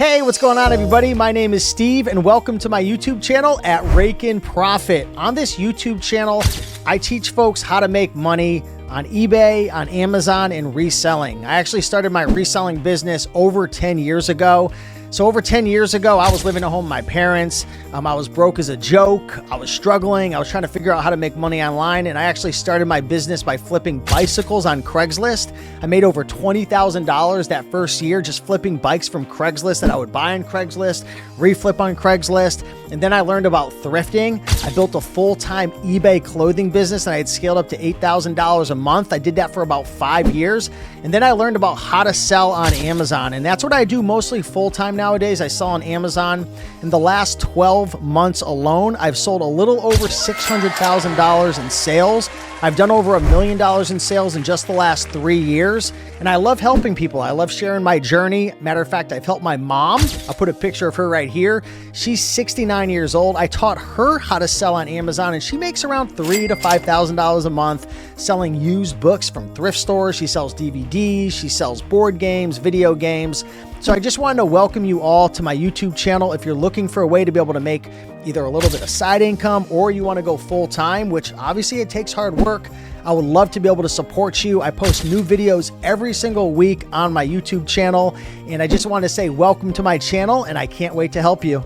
Hey, what's going on, everybody? My name is Steve, and welcome to my YouTube channel at Raiken Profit. On this YouTube channel, I teach folks how to make money on eBay, on Amazon, and reselling. I actually started my reselling business over 10 years ago. So over 10 years ago, I was living at home with my parents. I was broke as a joke. I was struggling. I was trying to figure out how to make money online. And I actually started my business by flipping bicycles on Craigslist. I made over $20,000 that first year just flipping bikes from Craigslist that I would buy on Craigslist, reflip on Craigslist. And then I learned about thrifting. I built a full-time eBay clothing business and I had scaled up to $8,000 a month. I did that for about 5 years. And then I learned about how to sell on Amazon. And that's what I do mostly full-time nowadays. I sell on Amazon. In the last 12 months alone, I've sold a little over $600,000 in sales. I've done over $1 million in sales in just the last 3 years. And I love helping people. I love sharing my journey. Matter of fact, I've helped my mom. I'll put a picture of her right here. She's 69 years old. I taught her how to sell on Amazon, and she makes around $3,000 to $5,000 a month selling used books from thrift stores. She sells DVDs. She sells board games, video games. So I just wanted to welcome you all to my YouTube channel. If you're looking for a way to be able to make either a little bit of side income or you want to go full time, which obviously it takes hard work, I would love to be able to support you. I post new videos every single week on my YouTube channel, and I just want to say welcome to my channel, and I can't wait to help you.